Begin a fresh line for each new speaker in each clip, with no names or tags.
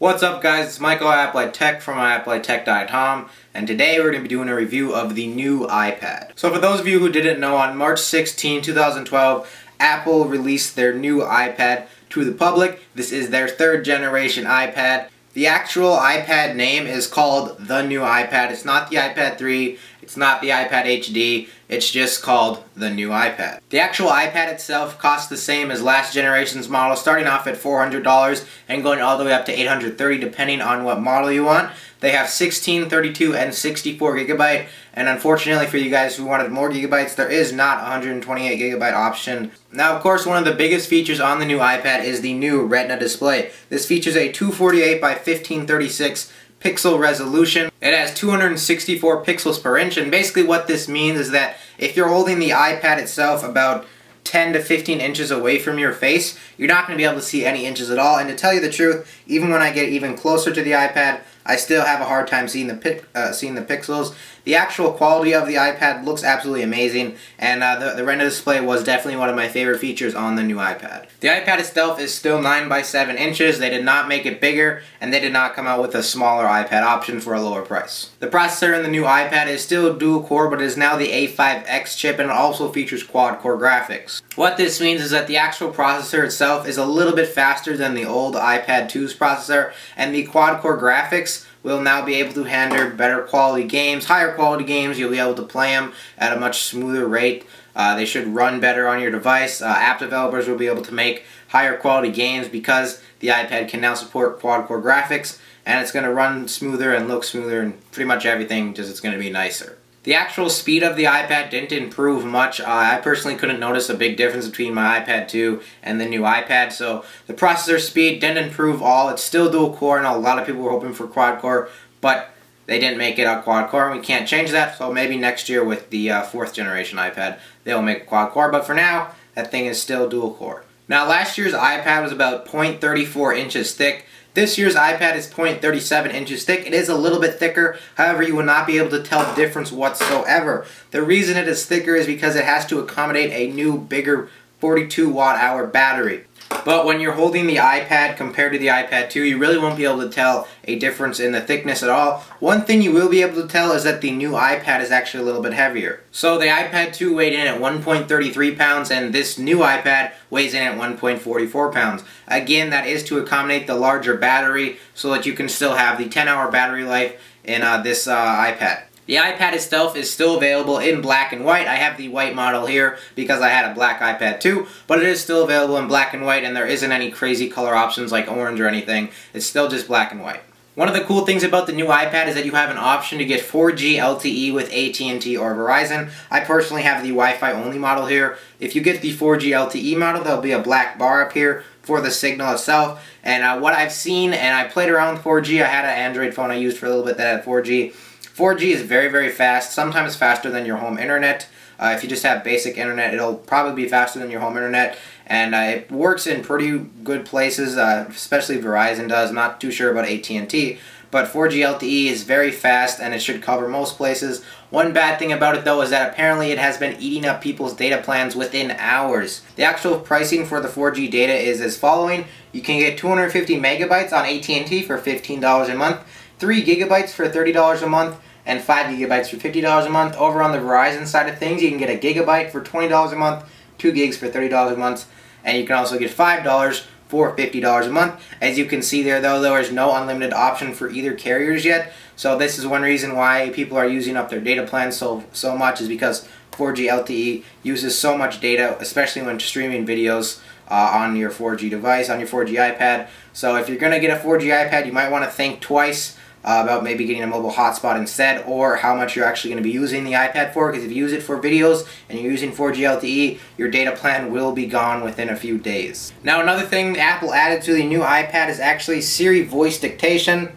What's up guys, it's Michael at Applied Tech from iApplyTech.com, and today we're going to be doing a review of the new iPad. So for those of you who didn't know, on March 16, 2012, Apple released their new iPad to the public. This is their third generation iPad. The actual iPad name is called the new iPad. It's not the iPad 3, it's not the iPad HD, it's just called the new iPad. The actual iPad itself costs the same as last generation's model, starting off at $400 and going all the way up to $830 depending on what model you want. They have 16, 32, and 64 gigabyte, and unfortunately for you guys who wanted more gigabytes, there is not a 128 gigabyte option. Now, of course, one of the biggest features on the new iPad is the new Retina display. This features a 248 by 1536 pixel resolution. It has 264 pixels per inch, and basically what this means is that if you're holding the iPad itself about 10 to 15 inches away from your face, you're not going to be able to see any inches at all. And to tell you the truth, even when I get even closer to the iPad, I still have a hard time seeing the pixels. The actual quality of the iPad looks absolutely amazing, and the Retina display was definitely one of my favorite features on the new iPad. The iPad itself is still 9 by 7 inches. They did not make it bigger, and they did not come out with a smaller iPad option for a lower price. The processor in the new iPad is still dual-core, but it is now the A5X chip, and it also features quad-core graphics. What this means is that the actual processor itself is a little bit faster than the old iPad 2's processor, and the quad-core graphics will now be able to handle better quality games, higher quality games. You'll be able to play them at a much smoother rate. They should run better on your device. App developers will be able to make higher quality games because the iPad can now support quad-core graphics, and it's going to run smoother and look smoother and pretty much everything, just it's going to be nicer. The actual speed of the iPad didn't improve much. I personally couldn't notice a big difference between my iPad 2 and the new iPad, so the processor speed didn't improve all. It's still dual core, and a lot of people were hoping for quad core, but they didn't make it a quad core, and we can't change that, so maybe next year with the 4th generation iPad, they'll make a quad core, but for now, that thing is still dual core. Now, last year's iPad was about 0.34 inches thick. This year's iPad is 0.37 inches thick. It is a little bit thicker, however you will not be able to tell the difference whatsoever. The reason it is thicker is because it has to accommodate a new, bigger 42 watt-hour battery. But when you're holding the iPad compared to the iPad 2, you really won't be able to tell a difference in the thickness at all. One thing you will be able to tell is that the new iPad is actually a little bit heavier. So the iPad 2 weighed in at 1.33 pounds, and this new iPad weighs in at 1.44 pounds. Again, that is to accommodate the larger battery so that you can still have the 10-hour battery life in this iPad. The iPad itself is still available in black and white. I have the white model here because I had a black iPad too, but it is still available in black and white, and there isn't any crazy color options like orange or anything. It's still just black and white. One of the cool things about the new iPad is that you have an option to get 4G LTE with AT&T or Verizon. I personally have the Wi-Fi only model here. If you get the 4G LTE model, there'll be a black bar up here for the signal itself. And what I've seen, and I played around with 4G, I had an Android phone I used for a little bit that had 4G. 4G is very, very fast, sometimes faster than your home internet. If you just have basic internet, it'll probably be faster than your home internet. And it works in pretty good places, especially Verizon does. Not too sure about AT&T. But 4G LTE is very fast, and it should cover most places. One bad thing about it, though, is that apparently it has been eating up people's data plans within hours. The actual pricing for the 4G data is as following. You can get 250 megabytes on AT&T for $15 a month, 3 gigabytes for $30 a month, and 5 gigabytes for $50 a month. Over on the Verizon side of things, you can get a gigabyte for $20 a month, 2 gigs for $30 a month, and you can also get $5 for $50 a month. As you can see there, though, there is no unlimited option for either carriers yet, so this is one reason why people are using up their data plans so much, is because 4G LTE uses so much data, especially when streaming videos on your 4G device, on your 4G iPad. So if you're going to get a 4G iPad, you might want to think twice about maybe getting a mobile hotspot instead, or how much you're actually going to be using the iPad for, because if you use it for videos and you're using 4G LTE, your data plan will be gone within a few days. Now, another thing Apple added to the new iPad is actually Siri voice dictation.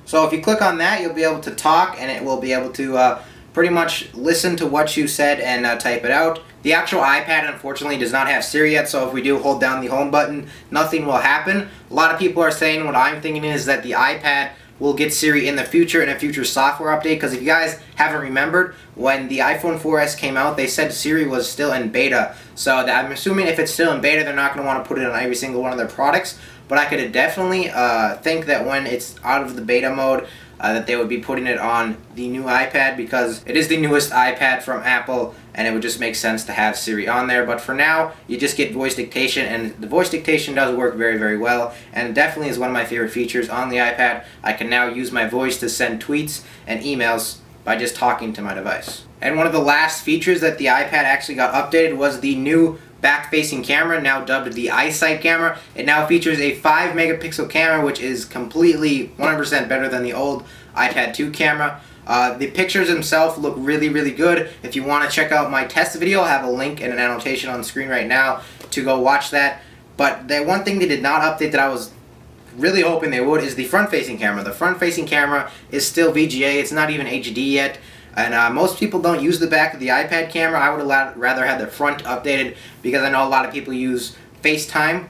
So if you click on that, you'll be able to talk, and it will be able to pretty much listen to what you said and type it out. The actual iPad, unfortunately, does not have Siri yet, so if we do hold down the home button, nothing will happen. A lot of people are saying, what I'm thinking is that the iPad will get Siri in the future, in a future software update, because if you guys haven't remembered, when the iPhone 4S came out, they said Siri was still in beta. So I'm assuming if it's still in beta, they're not going to want to put it on every single one of their products. but I could definitely think that when it's out of the beta mode, that they would be putting it on the new iPad, because it is the newest iPad from Apple and it would just make sense to have Siri on there. But for now, you just get voice dictation, and the voice dictation does work very, very well, and it definitely is one of my favorite features on the iPad. I can now use my voice to send tweets and emails by just talking to my device. And one of the last features that the iPad actually got updated was the new back-facing camera, now dubbed the iSight camera. It now features a 5 megapixel camera, which is completely 100% better than the old iPad 2 camera. The pictures themselves look really, really good. If you want to check out my test video, I'll have a link and an annotation on the screen right now to go watch that. But the one thing they did not update that I was really hoping they would is the front-facing camera. The front-facing camera is still VGA. It's not even HD yet. And most people don't use the back of the iPad camera. I would rather have the front updated, because I know a lot of people use FaceTime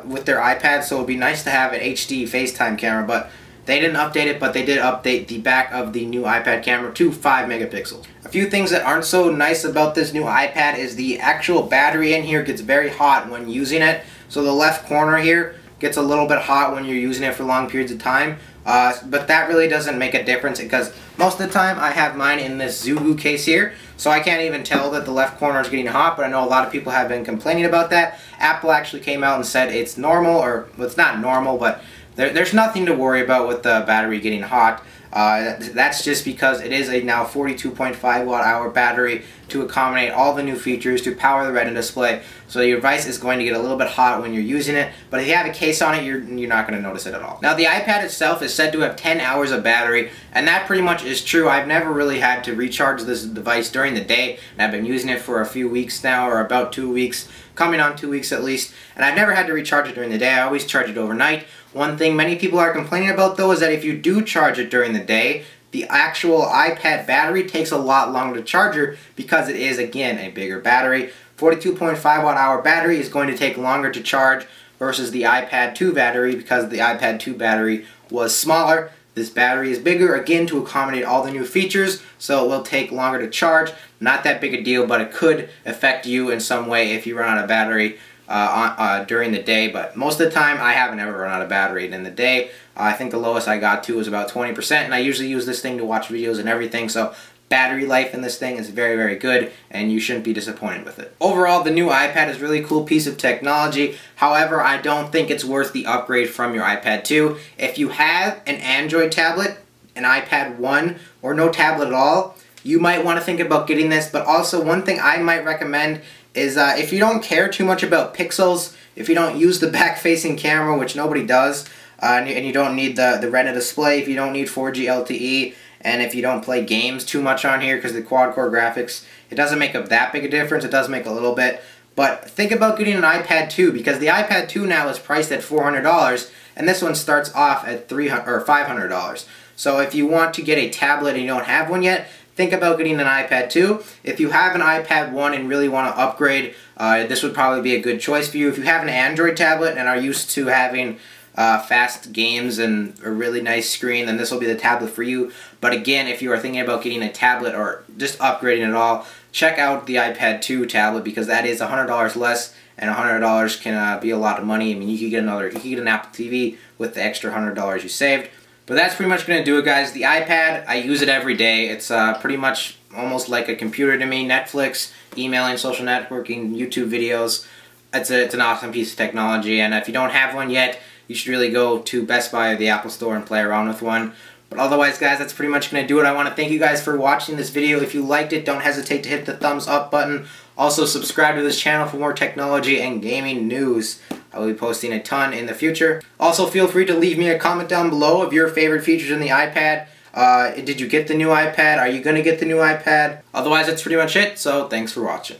with their iPad, so it would be nice to have an HD FaceTime camera. But they didn't update it, but they did update the back of the new iPad camera to 5 megapixels. A few things that aren't so nice about this new iPad is the actual battery in here gets very hot when using it. So the left corner here gets a little bit hot when you're using it for long periods of time. But that really doesn't make a difference, because most of the time I have mine in this Zugu case here, so I can't even tell that the left corner is getting hot, but I know a lot of people have been complaining about that. Apple actually came out and said it's normal, or well, it's not normal, but there's nothing to worry about with the battery getting hot. That's just because it is a now 42.5 watt hour battery to accommodate all the new features to power the Retina display. So your device is going to get a little bit hot when you're using it, but if you have a case on it, you're not going to notice it at all. Now the iPad itself is said to have 10 hours of battery, and that pretty much is true. I've never really had to recharge this device during the day, and I've been using it for a few weeks now, or about 2 weeks, coming on 2 weeks at least, and I've never had to recharge it during the day. I always charge it overnight. One thing many people are complaining about though is that if you do charge it during the day, the actual iPad battery takes a lot longer to charge, because it is, again, a bigger battery. 42.5 watt hour battery is going to take longer to charge versus the iPad 2 battery, because the iPad 2 battery was smaller. This battery is bigger, again, to accommodate all the new features, so it will take longer to charge. Not that big a deal, but it could affect you in some way if you run out of battery during the day. But most of the time, I haven't ever run out of battery in the day. I think the lowest I got to was about 20%, and I usually use this thing to watch videos and everything, so battery life in this thing is very, very good, and you shouldn't be disappointed with it. Overall, the new iPad is a really cool piece of technology. However, I don't think it's worth the upgrade from your iPad 2. If you have an Android tablet, an iPad 1, or no tablet at all, you might want to think about getting this. But also, one thing I might recommend is if you don't care too much about pixels, if you don't use the back-facing camera, which nobody does, and you don't need the Retina display, if you don't need 4G LTE, and if you don't play games too much on here because the quad-core graphics, it doesn't make that big a difference. It does make a little bit. But think about getting an iPad 2, because the iPad 2 now is priced at $400, and this one starts off at $500. So if you want to get a tablet and you don't have one yet, think about getting an iPad 2. If you have an iPad 1 and really want to upgrade, this would probably be a good choice for you. If you have an Android tablet and are used to having fast games and a really nice screen, then this will be the tablet for you. But again, if you are thinking about getting a tablet or just upgrading at all, check out the iPad 2 tablet, because that is $100 less, and $100 can be a lot of money. I mean, you could get an Apple TV with the extra $100 you saved. But that's pretty much going to do it, guys. The iPad, I use it every day. It's pretty much almost like a computer to me. Netflix, emailing, social networking, YouTube videos. It's an awesome piece of technology, and if you don't have one yet, you should really go to Best Buy or the Apple Store and play around with one. But otherwise, guys, that's pretty much going to do it. I want to thank you guys for watching this video. If you liked it, don't hesitate to hit the thumbs up button. Also, subscribe to this channel for more technology and gaming news. I will be posting a ton in the future. Also, feel free to leave me a comment down below of your favorite features in the iPad. Did you get the new iPad? Are you going to get the new iPad? Otherwise, that's pretty much it, so thanks for watching.